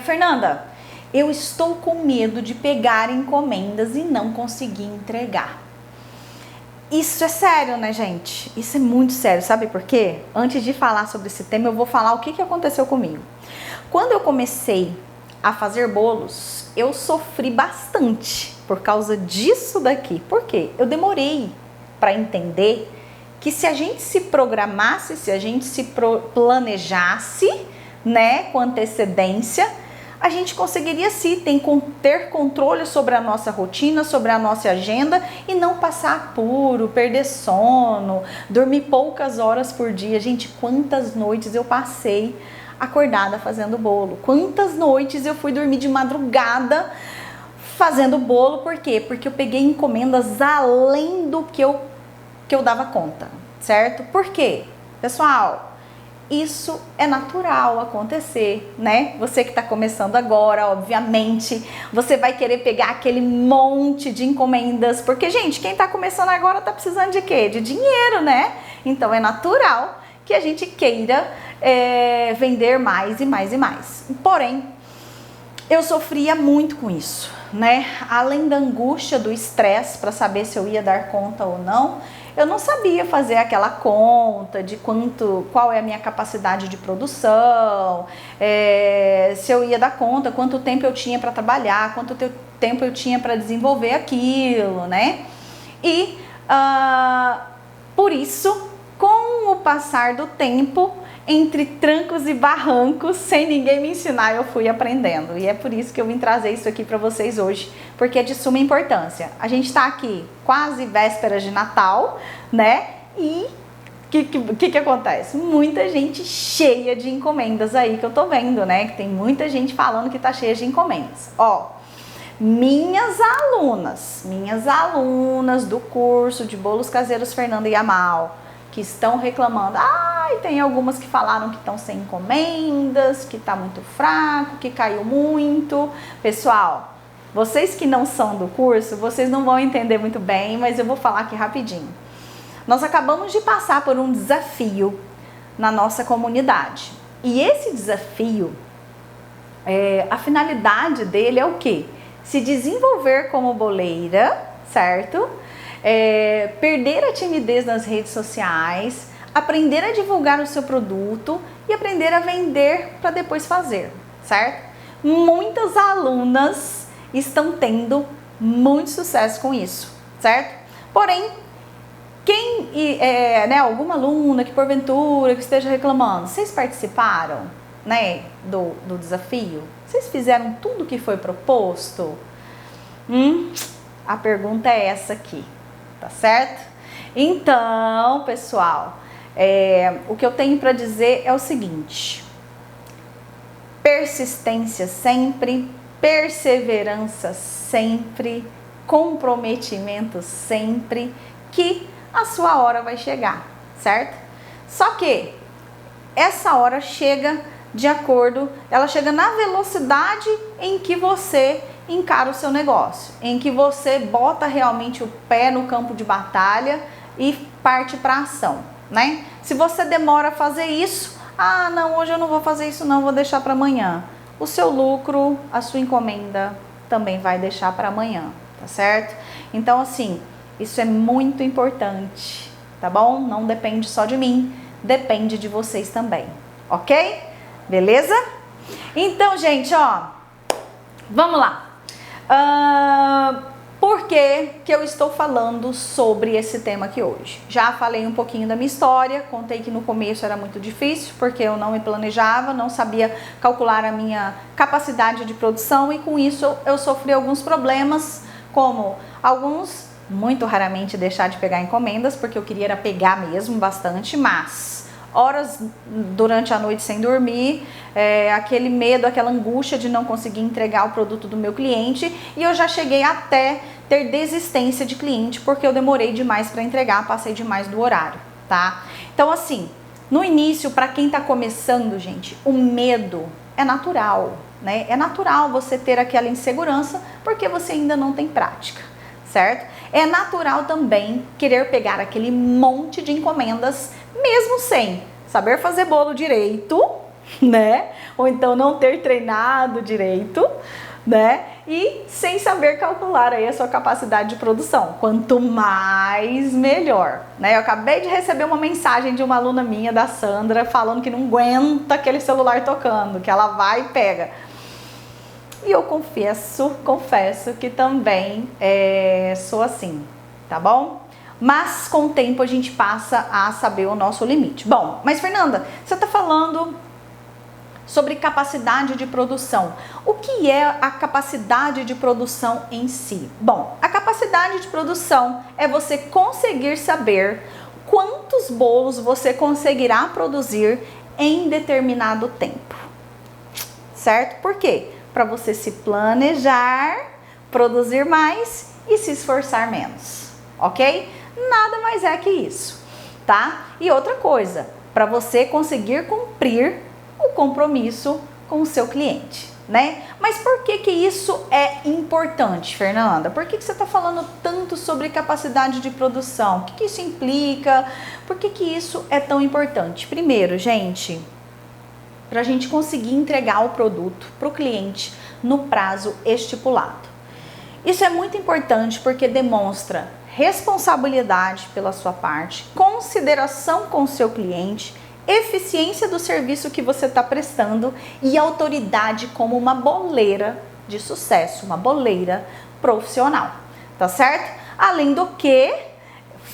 Fernanda, eu estou com medo de pegar encomendas e não conseguir entregar. Isso é sério, né, gente? Isso é muito sério, sabe por quê? Antes de falar sobre esse tema, eu vou falar o que aconteceu comigo. Quando eu comecei a fazer bolos, eu sofri bastante por causa disso daqui. Por quê? Eu demorei para entender que se a gente se programasse, se a gente se planejasse, né, com antecedência, a gente conseguiria sim ter controle sobre a nossa rotina, sobre a nossa agenda e não passar apuro, perder sono, dormir poucas horas por dia. Gente, quantas noites eu passei acordada fazendo bolo? Quantas noites eu fui dormir de madrugada fazendo bolo? Por quê? Porque eu peguei encomendas além do que eu dava conta, certo? Por quê? Pessoal, isso é natural acontecer, né? Você que tá começando agora, obviamente, você vai querer pegar aquele monte de encomendas, porque, gente, quem tá começando agora tá precisando de quê? De dinheiro, né? Então é natural que a gente queira vender mais e mais e mais. Porém, eu sofria muito com isso, né? Além da angústia, do estresse para saber se eu ia dar conta ou não, eu não sabia fazer aquela conta de qual é a minha capacidade de produção, se eu ia dar conta, quanto tempo eu tinha para trabalhar, quanto tempo eu tinha para desenvolver aquilo, né? E por isso, com o passar do tempo, entre trancos e barrancos, sem ninguém me ensinar, eu fui aprendendo. E é por isso que eu vim trazer isso aqui para vocês hoje, porque é de suma importância. A gente está aqui quase vésperas de Natal, né? E o que acontece? Muita gente cheia de encomendas aí que eu tô vendo, né? Que tem muita gente falando que tá cheia de encomendas. Ó, minhas alunas do curso de Bolos Caseiros Fernanda e Amal, que estão reclamando, tem algumas que falaram que estão sem encomendas, que tá muito fraco, que caiu muito. Pessoal, vocês que não são do curso, vocês não vão entender muito bem, mas eu vou falar aqui rapidinho. Nós acabamos de passar por um desafio na nossa comunidade. E esse desafio, a finalidade dele é o quê? Se desenvolver como boleira, certo? Perder a timidez nas redes sociais, aprender a divulgar o seu produto e aprender a vender para depois fazer, certo? Muitas alunas estão tendo muito sucesso com isso, certo? Porém, alguma aluna que porventura que esteja reclamando, vocês participaram, né, do desafio? Vocês fizeram tudo o que foi proposto? A pergunta é essa aqui. Tá certo? Então, pessoal, o que eu tenho para dizer é o seguinte: persistência sempre, perseverança sempre, comprometimento sempre, que a sua hora vai chegar, certo? Só que essa hora chega ela chega na velocidade em que você encara o seu negócio, em que você bota realmente o pé no campo de batalha e parte para a ação, né? Se você demora a fazer isso, não, hoje eu não vou fazer isso não, vou deixar para amanhã. O seu lucro, a sua encomenda também vai deixar para amanhã, tá certo? Então, assim, isso é muito importante, tá bom? Não depende só de mim, depende de vocês também, ok? Beleza? Então, gente, ó, vamos lá. Por que eu estou falando sobre esse tema aqui hoje? Já falei um pouquinho da minha história, contei que no começo era muito difícil, porque eu não me planejava, não sabia calcular a minha capacidade de produção e com isso eu sofri alguns problemas, como muito raramente deixar de pegar encomendas, porque eu queria era pegar mesmo bastante, mas horas durante a noite sem dormir, aquele medo, aquela angústia de não conseguir entregar o produto do meu cliente, e eu já cheguei até ter desistência de cliente porque eu demorei demais para entregar, passei demais do horário, tá? Então, assim, no início, para quem tá começando, gente, o medo é natural, né? É natural você ter aquela insegurança porque você ainda não tem prática, certo? É natural também querer pegar aquele monte de encomendas mesmo sem saber fazer bolo direito, né? Ou então não ter treinado direito, né? E sem saber calcular aí a sua capacidade de produção. Quanto mais, melhor, né? Eu acabei de receber uma mensagem de uma aluna minha, da Sandra, falando que não aguenta aquele celular tocando, que ela vai e pega. E eu confesso que também sou assim, tá bom? Mas com o tempo a gente passa a saber o nosso limite. Bom, mas Fernanda, você tá falando sobre capacidade de produção. O que é a capacidade de produção em si? Bom, a capacidade de produção é você conseguir saber quantos bolos você conseguirá produzir em determinado tempo. Certo? Por quê? Para você se planejar, produzir mais e se esforçar menos. Ok? Nada mais é que isso, tá? E outra coisa, para você conseguir cumprir o compromisso com o seu cliente, né? Mas por que isso é importante, Fernanda? Por que você está falando tanto sobre capacidade de produção? O que isso implica? Por que isso é tão importante? Primeiro, gente, para a gente conseguir entregar o produto para o cliente no prazo estipulado. Isso é muito importante porque demonstra responsabilidade pela sua parte, consideração com o seu cliente, eficiência do serviço que você está prestando e autoridade como uma boleira de sucesso, uma boleira profissional, tá certo? Além do que,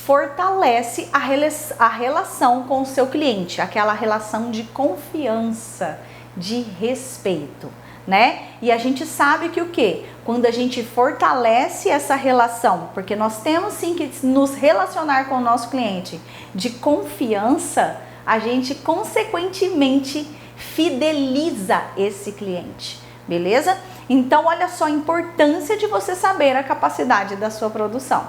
fortalece a relação com o seu cliente, aquela relação de confiança, de respeito, né? E a gente sabe que o quê? Quando a gente fortalece essa relação, porque nós temos sim que nos relacionar com o nosso cliente de confiança, a gente consequentemente fideliza esse cliente, beleza? Então olha só a importância de você saber a capacidade da sua produção,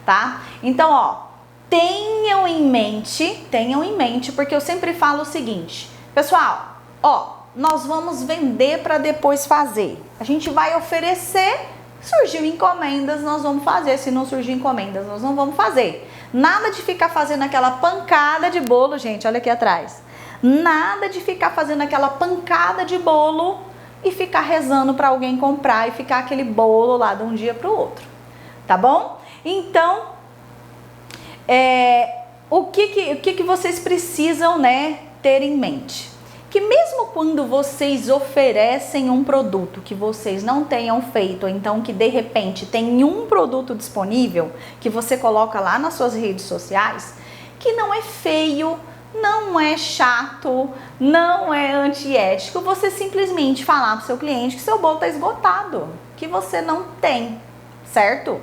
tá? Então ó, tenham em mente, porque eu sempre falo o seguinte, pessoal, ó, nós vamos vender para depois fazer. A gente vai oferecer, surgiu encomendas, nós vamos fazer. Se não surgir encomendas, nós não vamos fazer. Nada de ficar fazendo aquela pancada de bolo, gente, olha aqui atrás. Nada de ficar fazendo aquela pancada de bolo e ficar rezando para alguém comprar e ficar aquele bolo lá de um dia para o outro. Tá bom? Então, o que vocês precisam, né, ter em mente? Que mesmo quando vocês oferecem um produto que vocês não tenham feito, ou então que de repente tem um produto disponível que você coloca lá nas suas redes sociais, que não é feio, não é chato, não é antiético, você simplesmente falar para o seu cliente que seu bolo está esgotado, que você não tem, certo?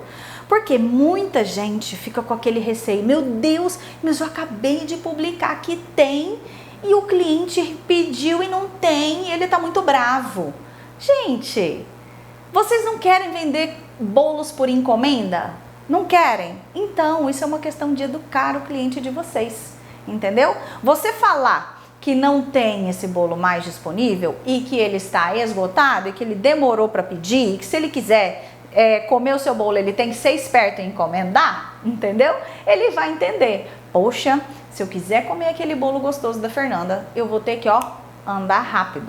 Porque muita gente fica com aquele receio, meu Deus, mas eu acabei de publicar que tem, e o cliente pediu e não tem, e ele tá muito bravo. Gente, vocês não querem vender bolos por encomenda? Não querem? Então, isso é uma questão de educar o cliente de vocês, entendeu? Você falar que não tem esse bolo mais disponível e que ele está esgotado e que ele demorou para pedir, e que se ele quiser comer o seu bolo, ele tem que ser esperto em encomendar, entendeu? Ele vai entender, poxa, se eu quiser comer aquele bolo gostoso da Fernanda, eu vou ter que, ó, andar rápido,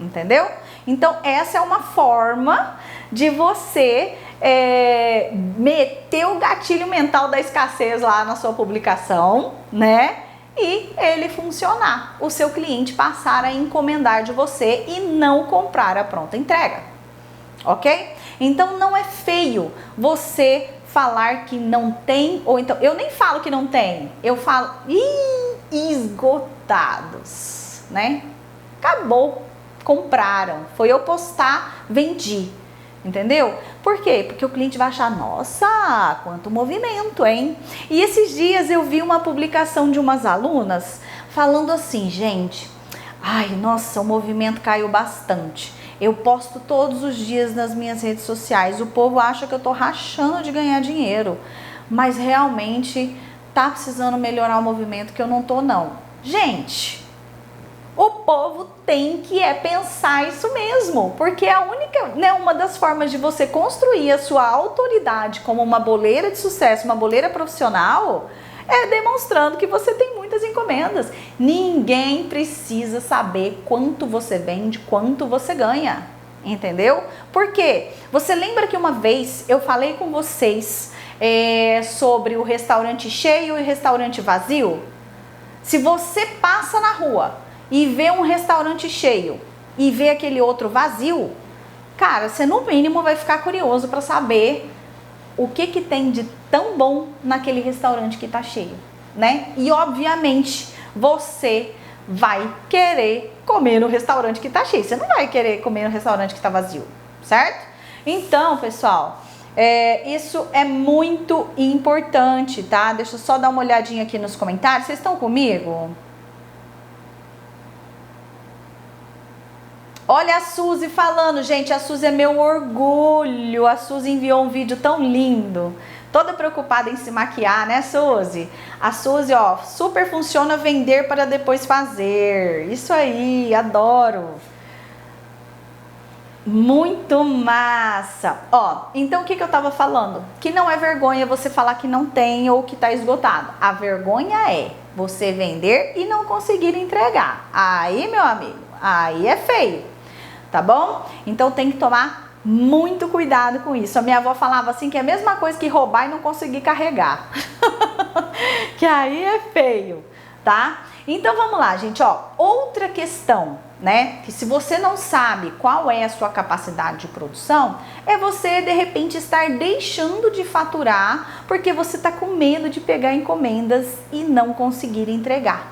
entendeu? Então, essa é uma forma de você meter o gatilho mental da escassez lá na sua publicação, né? E ele funcionar, o seu cliente passar a encomendar de você e não comprar a pronta entrega, ok? Então, não é feio você falar que não tem, ou então, eu nem falo que não tem, eu falo, esgotados, né? Acabou, compraram, foi eu postar, vendi, entendeu? Por quê? Porque o cliente vai achar, nossa, quanto movimento, hein? E esses dias eu vi uma publicação de umas alunas falando assim, gente, ai, nossa, o movimento caiu bastante. Eu posto todos os dias nas minhas redes sociais. O povo acha que eu tô rachando de ganhar dinheiro, mas realmente tá precisando melhorar o movimento, que eu não tô não. Gente, o povo tem que pensar isso mesmo, porque a única, né, uma das formas de você construir a sua autoridade como uma boleira de sucesso, uma boleira profissional, é demonstrando que você tem muitas muitas encomendas. Ninguém precisa saber quanto você vende, quanto você ganha, entendeu? Por quê? Você lembra que uma vez eu falei com vocês sobre o restaurante cheio e restaurante vazio? Se você passa na rua e vê um restaurante cheio e vê aquele outro vazio, cara, você no mínimo vai ficar curioso para saber o que tem de tão bom naquele restaurante que tá cheio, né? E obviamente você vai querer comer no restaurante que tá cheio, você não vai querer comer no restaurante que tá vazio, certo? Então, pessoal, isso é muito importante, tá? Deixa eu só dar uma olhadinha aqui nos comentários. Vocês estão comigo? Olha a Suzy falando, gente, a Suzy é meu orgulho. A Suzy enviou um vídeo tão lindo, toda preocupada em se maquiar, né, Suzy? A Suzy, ó, super funciona vender para depois fazer. Isso aí, adoro. Muito massa. Ó, então o que eu tava falando? Que não é vergonha você falar que não tem ou que tá esgotado. A vergonha é você vender e não conseguir entregar. Aí, meu amigo, aí é feio, tá bom? Então tem que tomar muito cuidado com isso. A minha avó falava assim que é a mesma coisa que roubar e não conseguir carregar. Que aí é feio, tá? Então vamos lá, gente, ó, outra questão, né, que se você não sabe qual é a sua capacidade de produção, é você de repente estar deixando de faturar porque você tá com medo de pegar encomendas e não conseguir entregar.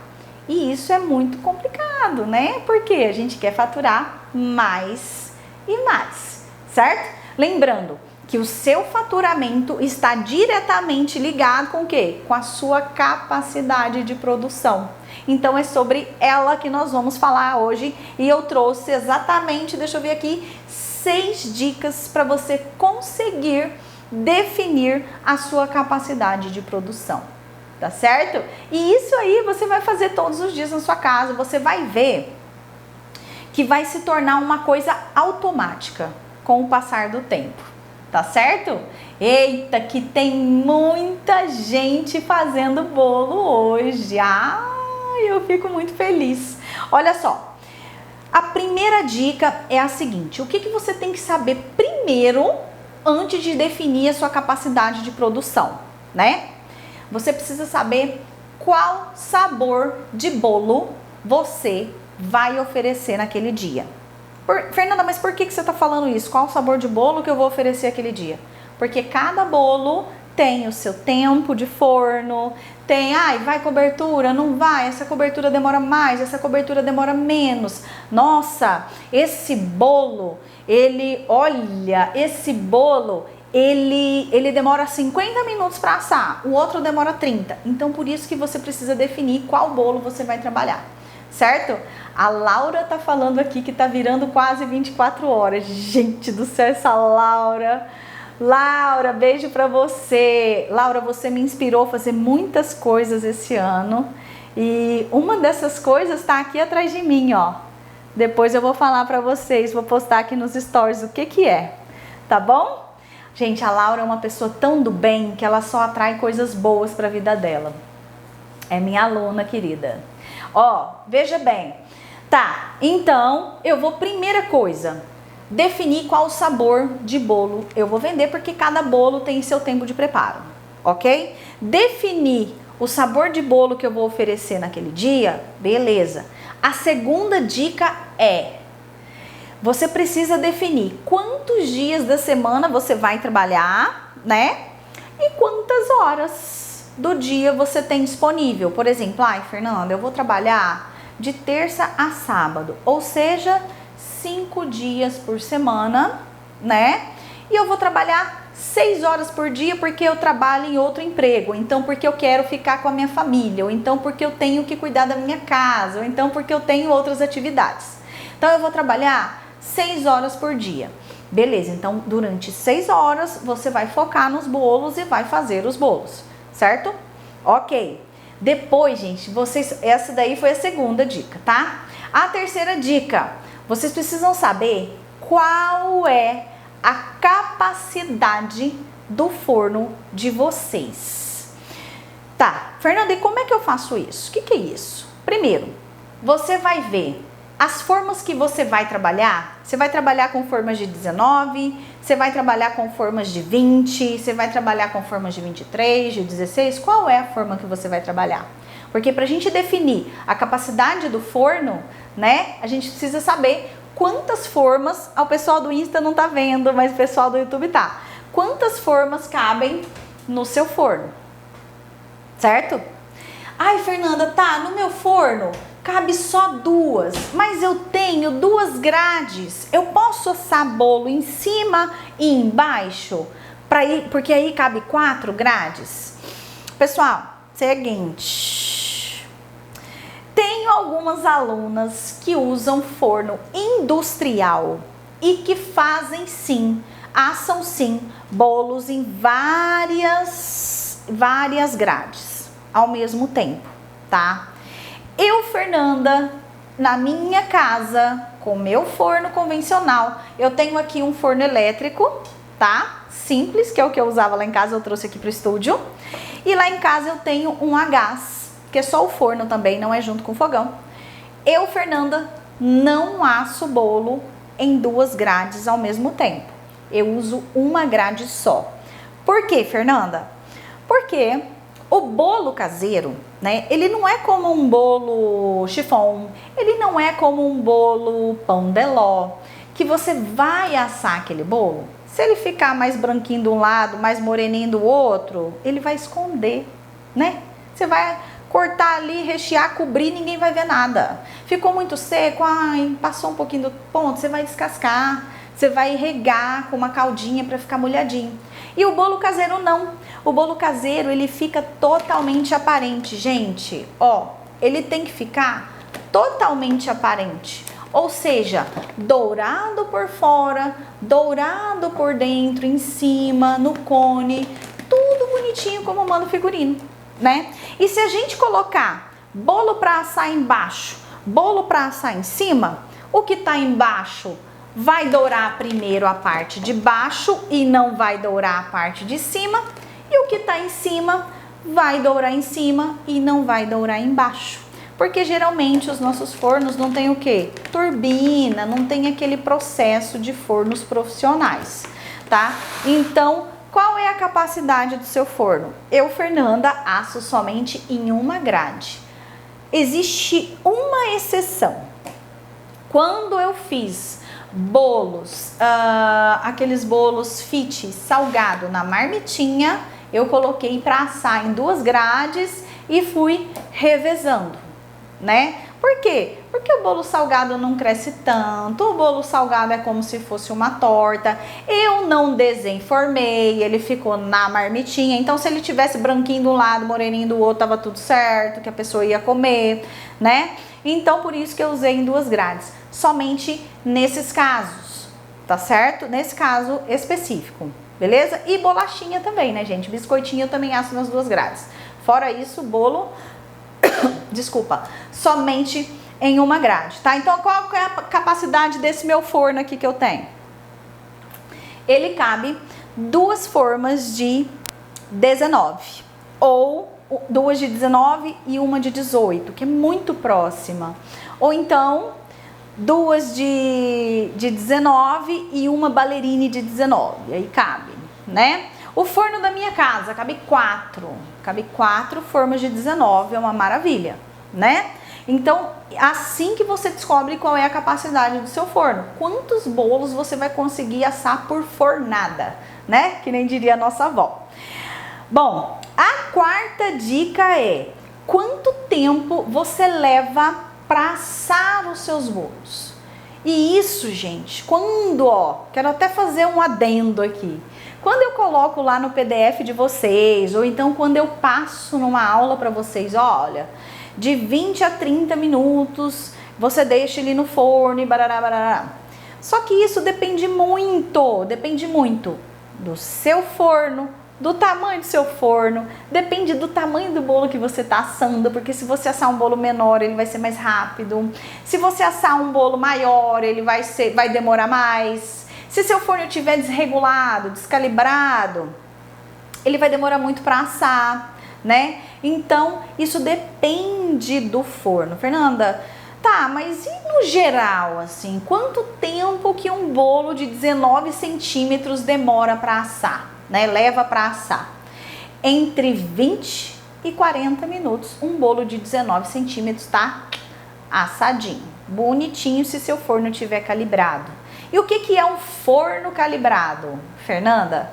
E isso é muito complicado, né? Porque a gente quer faturar mais e mais, certo? Lembrando que o seu faturamento está diretamente ligado com o quê? Com a sua capacidade de produção. Então é sobre ela que nós vamos falar hoje e eu trouxe exatamente, deixa eu ver aqui, 6 dicas para você conseguir definir a sua capacidade de produção, tá certo? E isso aí você vai fazer todos os dias na sua casa, você vai ver que vai se tornar uma coisa automática com o passar do tempo, tá certo? Eita, que tem muita gente fazendo bolo hoje. Eu fico muito feliz. Olha só, a primeira dica é a seguinte: o que você tem que saber primeiro antes de definir a sua capacidade de produção, né? Você precisa saber qual sabor de bolo você vai oferecer naquele dia. Fernanda, mas por que você está falando isso? Qual o sabor de bolo que eu vou oferecer aquele dia? Porque cada bolo tem o seu tempo de forno, tem, vai cobertura, não vai, essa cobertura demora mais, essa cobertura demora menos. Nossa, esse bolo, ele demora 50 minutos para assar, o outro demora 30. Então, por isso que você precisa definir qual bolo você vai trabalhar, certo? A Laura tá falando aqui que tá virando quase 24 horas. Gente do céu, essa Laura... Laura, beijo pra você. Laura, você me inspirou a fazer muitas coisas esse ano e uma dessas coisas tá aqui atrás de mim, ó. Depois eu vou falar pra vocês, vou postar aqui nos stories o que é, tá bom? Gente, a Laura é uma pessoa tão do bem que ela só atrai coisas boas pra vida dela. É minha aluna querida. Ó, veja bem. Tá, então eu vou, primeira coisa, definir qual sabor de bolo eu vou vender, porque cada bolo tem seu tempo de preparo, ok? Definir o sabor de bolo que eu vou oferecer naquele dia, beleza. A segunda dica é, você precisa definir quantos dias da semana você vai trabalhar, né? E quantas horas do dia você tem disponível. Por exemplo, Fernanda, eu vou trabalhar de terça a sábado, ou seja, 5 dias por semana, né? E eu vou trabalhar 6 horas por dia porque eu trabalho em outro emprego, então porque eu quero ficar com a minha família, ou então porque eu tenho que cuidar da minha casa, ou então porque eu tenho outras atividades. Então eu vou trabalhar 6 horas por dia. Beleza, então durante 6 horas você vai focar nos bolos e vai fazer os bolos, certo? Ok. Depois, gente, essa daí foi a segunda dica, tá? A terceira dica, vocês precisam saber qual é a capacidade do forno de vocês. Tá, Fernanda, e como é que eu faço isso? O que é isso? Primeiro, você vai ver as formas que você vai trabalhar. Você vai trabalhar com formas de 19, você vai trabalhar com formas de 20, você vai trabalhar com formas de 23, de 16. Qual é a forma que você vai trabalhar? Porque para a gente definir a capacidade do forno, né, a gente precisa saber quantas formas, o pessoal do Insta não tá vendo, mas o pessoal do YouTube tá. Quantas formas cabem no seu forno, certo? Ai, Fernanda, tá, no meu forno cabe só 2, mas eu tenho 2 grades. Eu posso assar bolo em cima e embaixo? Porque aí cabe 4 grades. Pessoal, seguinte. Tenho algumas alunas que usam forno industrial e que fazem sim, assam sim, bolos em várias grades ao mesmo tempo, tá? Eu, Fernanda, na minha casa, com meu forno convencional, eu tenho aqui um forno elétrico, tá? Simples, que é o que eu usava lá em casa, eu trouxe aqui pro estúdio. E lá em casa eu tenho um a gás, que é só o forno também, não é junto com o fogão. Eu, Fernanda, não asso bolo em 2 grades ao mesmo tempo. Eu uso uma grade só. Por quê, Fernanda? Porque o bolo caseiro, né, ele não é como um bolo chiffon, ele não é como um bolo pão de ló, que você vai assar aquele bolo. Se ele ficar mais branquinho de um lado, mais moreninho do outro, ele vai esconder, né? Você vai cortar ali, rechear, cobrir, ninguém vai ver nada. Ficou muito seco, ai, passou um pouquinho do ponto, você vai descascar, você vai regar com uma caldinha para ficar molhadinho. E o bolo caseiro não. O bolo caseiro, ele fica totalmente aparente, gente. Ó, ele tem que ficar totalmente aparente. Ou seja, dourado por fora, dourado por dentro, em cima, no cone, tudo bonitinho como manda o figurino, né? E se a gente colocar bolo para assar embaixo, bolo para assar em cima, o que tá embaixo vai dourar primeiro a parte de baixo e não vai dourar a parte de cima, e o que tá em cima vai dourar em cima e não vai dourar embaixo. Porque geralmente os nossos fornos não tem o quê? Turbina, não tem aquele processo de fornos profissionais, tá? Então, qual é a capacidade do seu forno? Eu, Fernanda, asso somente em uma grade. Existe uma exceção. Quando eu fiz bolos, aqueles bolos fit salgado na marmitinha, eu coloquei para assar em 2 grades e fui revezando, né? Por quê? Porque o bolo salgado não cresce tanto, o bolo salgado é como se fosse uma torta. Eu não desenformei, ele ficou na marmitinha, então se ele tivesse branquinho de um lado, moreninho do outro, tava tudo certo, que a pessoa ia comer, né? Então por isso que eu usei em 2 grades, somente nesses casos, tá certo? Nesse caso específico, beleza? E bolachinha também, né, gente? Biscoitinho eu também asso nas 2 grades. Fora isso, bolo desculpa, somente em uma grade, tá? Então, qual é a capacidade desse meu forno aqui que eu tenho? Ele cabe 2 formas de 19, ou 2 de 19 e uma de 18, que é muito próxima. Ou então, 2 de 19 e uma ballerine de 19, aí cabe, né? O forno da minha casa cabe 4 formas de 19, é uma maravilha, né? Então, assim que você descobre qual é a capacidade do seu forno, quantos bolos você vai conseguir assar por fornada, né? Que nem diria a nossa avó. Bom, a 4ª dica é: quanto tempo você leva para assar os seus bolos? E isso, gente, quero até fazer um adendo aqui. Quando eu coloco lá no PDF de vocês, ou então quando eu passo numa aula para vocês, olha, de 20 a 30 minutos, você deixa ele no forno e barará, barará. Só que isso depende muito do seu forno, do tamanho do seu forno, depende do tamanho do bolo que você está assando, porque se você assar um bolo menor, ele vai ser mais rápido. Se você assar um bolo maior, ele vai demorar mais. Se seu forno estiver desregulado, descalibrado, ele vai demorar muito para assar, né? Então, isso depende do forno. Fernanda, tá, mas e no geral, assim, quanto tempo que um bolo de 19 centímetros demora para assar, né? Leva para assar? Entre 20 e 40 minutos, um bolo de 19 centímetros tá assadinho, bonitinho, se seu forno tiver calibrado. E o que é um forno calibrado, Fernanda?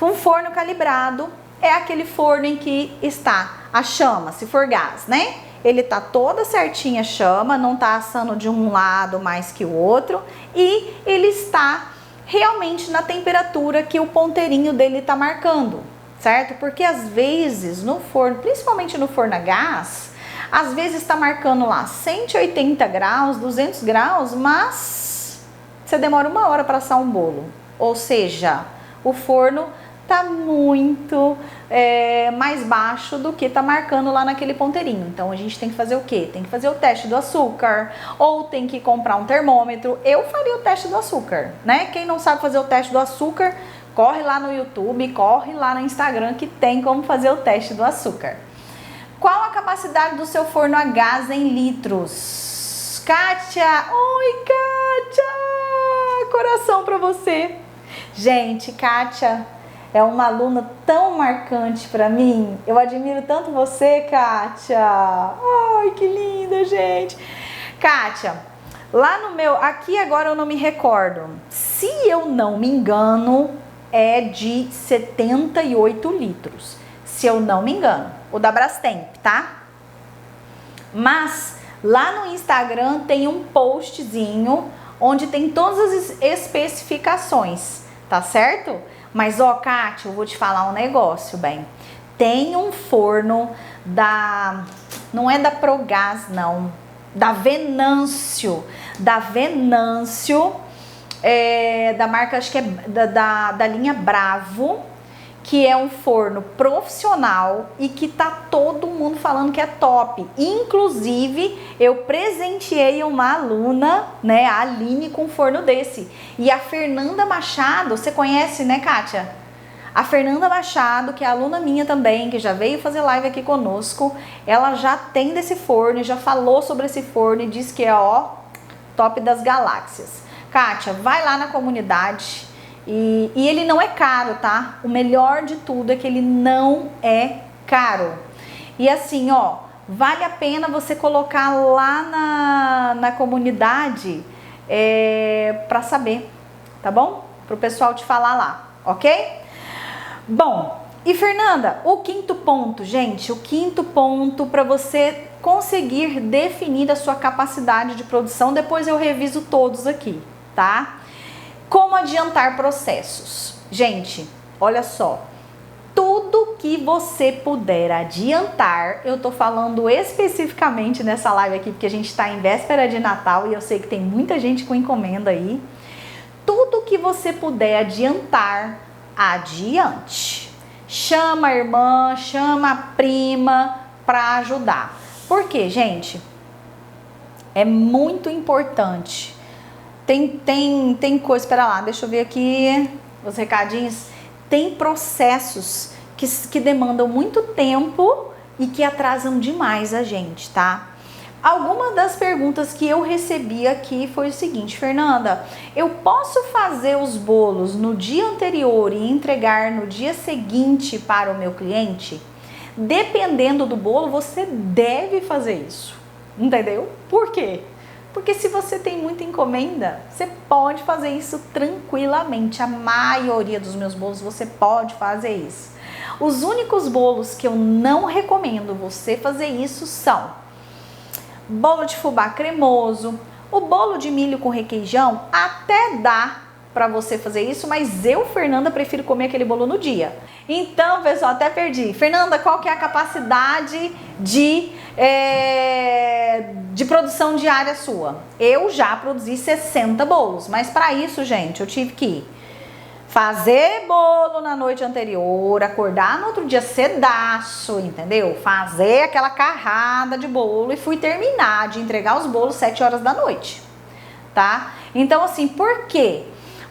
Um forno calibrado é aquele forno em que está a chama, se for gás, né? Ele tá toda certinha a chama, não tá assando de um lado mais que o outro e ele está realmente na temperatura que o ponteirinho dele tá marcando, certo? Porque às vezes no forno, principalmente no forno a gás, às vezes está marcando lá 180 graus, 200 graus, mas você demora 1 hora para assar um bolo. Ou seja, o forno tá muito mais baixo do que tá marcando lá naquele ponteirinho. Então a gente tem que fazer o quê? Tem que fazer o teste do açúcar ou tem que comprar um termômetro. Eu faria o teste do açúcar, né? Quem não sabe fazer o teste do açúcar, corre lá no YouTube, corre lá no Instagram que tem como fazer o teste do açúcar. Qual a capacidade do seu forno a gás em litros? Kátia! Oi, Kátia! Coração pra você! Gente, Kátia é uma aluna tão marcante pra mim. Eu admiro tanto você, Kátia. Ai, que linda, gente. Kátia, lá no meu... Aqui agora eu não me recordo. Se eu não me engano, é de 78 litros. Se eu não me engano. O da Brastemp, tá? Mas lá no Instagram tem um postzinho onde tem todas as especificações, tá certo? Mas ó, Kátia, eu vou te falar um negócio, bem. Tem um forno não é da Progás, não, da Venâncio. Da Venâncio, da marca, acho que é da linha Bravo, que é um forno profissional e que tá todo mundo falando que é top. Inclusive, eu presenteei uma aluna, né, a Aline, com um forno desse. E a Fernanda Machado, você conhece, né, Kátia? A Fernanda Machado, que é aluna minha também, que já veio fazer live aqui conosco, ela já tem desse forno, já falou sobre esse forno e diz que é, ó, top das galáxias. Kátia, vai lá na comunidade. E ele não é caro, tá? O melhor de tudo é que ele não é caro. E assim, ó, vale a pena você colocar lá na comunidade pra saber, tá bom? Pro pessoal te falar lá, ok? Bom, e Fernanda, o quinto ponto, gente, o quinto ponto para você conseguir definir a sua capacidade de produção, depois eu reviso todos aqui, tá? Como adiantar processos? Gente, olha só, tudo que você puder adiantar, eu tô falando especificamente nessa live aqui, porque a gente tá em véspera de Natal e eu sei que tem muita gente com encomenda aí. Tudo que você puder adiantar, adiante. Chama a irmã, chama a prima para ajudar. Por quê, gente? É muito importante. Tem coisa, espera lá, deixa eu ver aqui os recadinhos. Tem processos que demandam muito tempo e que atrasam demais a gente, tá? Algumas das perguntas que eu recebi aqui foi o seguinte: Fernanda, eu posso fazer os bolos no dia anterior e entregar no dia seguinte para o meu cliente? Dependendo do bolo, você deve fazer isso, entendeu? Por quê? Porque se você tem muita encomenda, você pode fazer isso tranquilamente. A maioria dos meus bolos você pode fazer isso. Os únicos bolos que eu não recomendo você fazer isso são bolo de fubá cremoso, o bolo de milho com requeijão. Até dá para você fazer isso, mas eu, Fernanda, prefiro comer aquele bolo no dia. Então, pessoal, até perdi. Fernanda, qual que é a capacidade de produção diária sua? Eu já produzi 60 bolos, mas para isso, gente, eu tive que fazer bolo na noite anterior, acordar no outro dia cedaço, entendeu? Fazer aquela carrada de bolo e fui terminar de entregar os bolos 7 horas da noite, tá? Então, assim, por quê?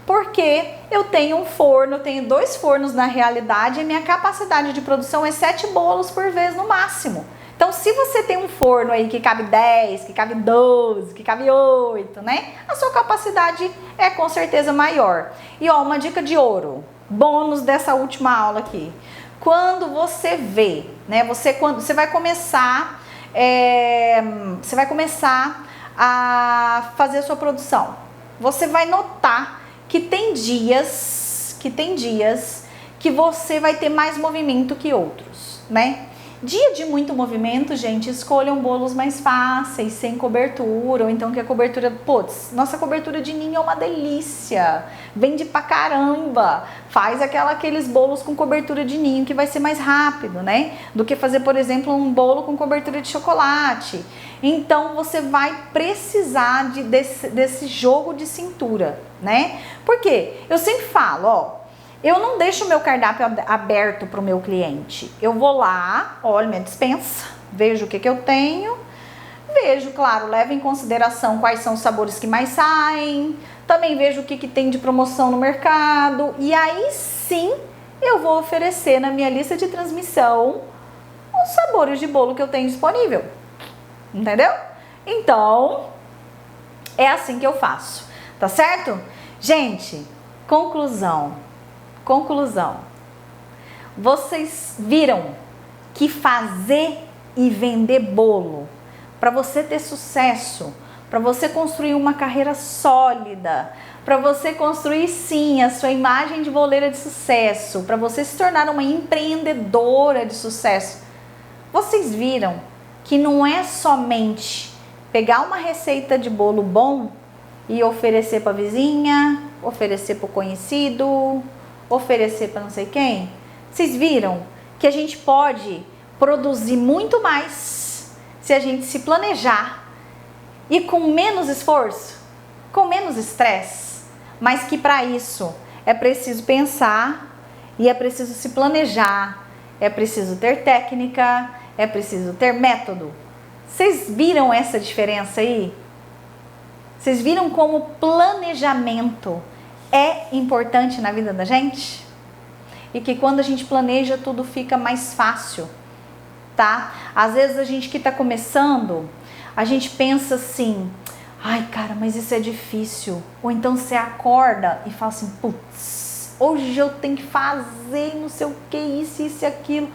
Porque eu tenho um forno, eu tenho 2 fornos na realidade e minha capacidade de produção é 7 bolos por vez no máximo. Então, se você tem um forno aí que cabe 10, que cabe 12, que cabe 8, né? A sua capacidade é com certeza maior. E ó, uma dica de ouro, bônus dessa última aula aqui. Quando você vê, né? Quando você vai começar, a fazer a sua produção, você vai notar que tem dias que você vai ter mais movimento que outros, né? Dia de muito movimento, gente, escolham bolos mais fáceis, sem cobertura, ou então que a cobertura, putz, nossa cobertura de ninho é uma delícia, vende pra caramba, faz aqueles bolos com cobertura de ninho que vai ser mais rápido, né, do que fazer, por exemplo, um bolo com cobertura de chocolate. Então, você vai precisar desse jogo de cintura, né, porque eu sempre falo, ó, eu não deixo o meu cardápio aberto para o meu cliente. Eu vou lá, olho minha despensa, vejo o que eu tenho, vejo, claro, levo em consideração quais são os sabores que mais saem, também vejo o que tem de promoção no mercado, e aí sim eu vou oferecer na minha lista de transmissão os sabores de bolo que eu tenho disponível. Entendeu? Então, é assim que eu faço, tá certo? Gente, conclusão. Vocês viram que fazer e vender bolo, para você ter sucesso, para você construir uma carreira sólida, para você construir sim a sua imagem de boleira de sucesso, para você se tornar uma empreendedora de sucesso, vocês viram que não é somente pegar uma receita de bolo bom e oferecer para a vizinha, oferecer para o conhecido, oferecer para não sei quem. Vocês viram que a gente pode produzir muito mais se a gente se planejar e com menos esforço, com menos estresse, mas que para isso é preciso pensar e é preciso se planejar, é preciso ter técnica, é preciso ter método. Vocês viram essa diferença aí? Vocês viram como planejamento é importante na vida da gente? E que quando a gente planeja, tudo fica mais fácil, tá? Às vezes a gente que tá começando, a gente pensa assim, ai cara, mas isso é difícil. Ou então você acorda e fala assim, putz, hoje eu tenho que fazer não sei o que, isso e aquilo.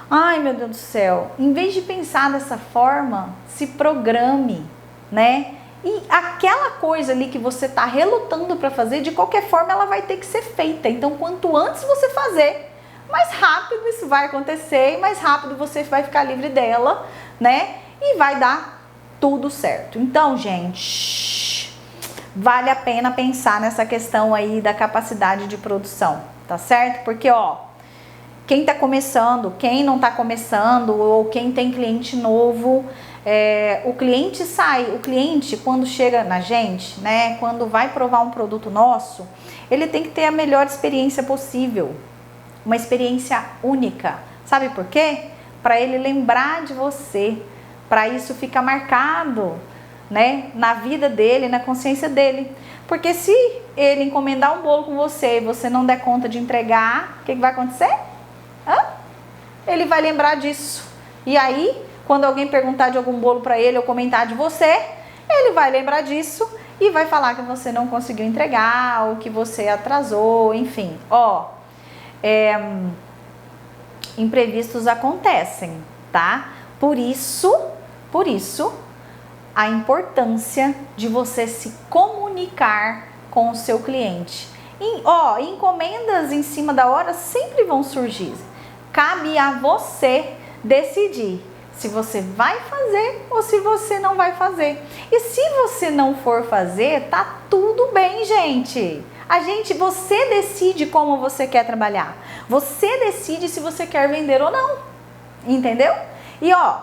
Ai meu Deus do céu. Em vez de pensar dessa forma, se programe, né? E aquela coisa ali que você está relutando para fazer, de qualquer forma ela vai ter que ser feita. Então, quanto antes você fazer, mais rápido isso vai acontecer e mais rápido você vai ficar livre dela, né? E vai dar tudo certo. Então, gente, vale a pena pensar nessa questão aí da capacidade de produção, tá certo? Porque, ó, quem tá começando, quem não tá começando, ou quem tem cliente novo, o cliente quando chega na gente, né, quando vai provar um produto nosso, ele tem que ter a melhor experiência possível, uma experiência única. Sabe por quê? Para ele lembrar de você, para isso ficar marcado, né, na vida dele, na consciência dele. Porque se ele encomendar um bolo com você e você não der conta de entregar, o que vai acontecer? Ele vai lembrar disso. E aí, quando alguém perguntar de algum bolo para ele ou comentar de você, ele vai lembrar disso e vai falar que você não conseguiu entregar ou que você atrasou, enfim. Ó, imprevistos acontecem, tá? Por isso, a importância de você se comunicar com o seu cliente. Encomendas em cima da hora sempre vão surgir. Cabe a você decidir se você vai fazer ou se você não vai fazer. E se você não for fazer, tá tudo bem, gente. Você decide como você quer trabalhar. Você decide se você quer vender ou não. Entendeu? E ó,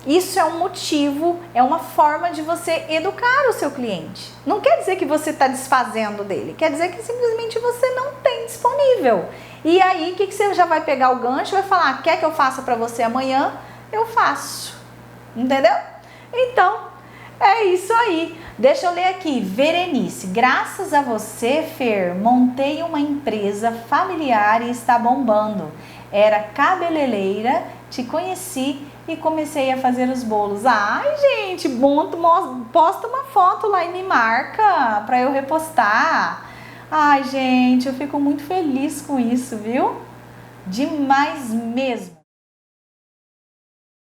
isso é um motivo, é uma forma de você educar o seu cliente. Não quer dizer que você está desfazendo dele, quer dizer que simplesmente você não tem disponível. E aí, o que você já vai pegar o gancho e vai falar, quer que eu faça para você amanhã? Eu faço. Entendeu? Então, É isso aí. Deixa eu ler aqui. Verenice, graças a você, Fer, montei uma empresa familiar e está bombando. Era cabeleireira, te conheci e comecei a fazer os bolos. Ai, gente, posta uma foto lá e me marca para eu repostar. Ai, gente, eu fico muito feliz com isso, viu? Demais mesmo.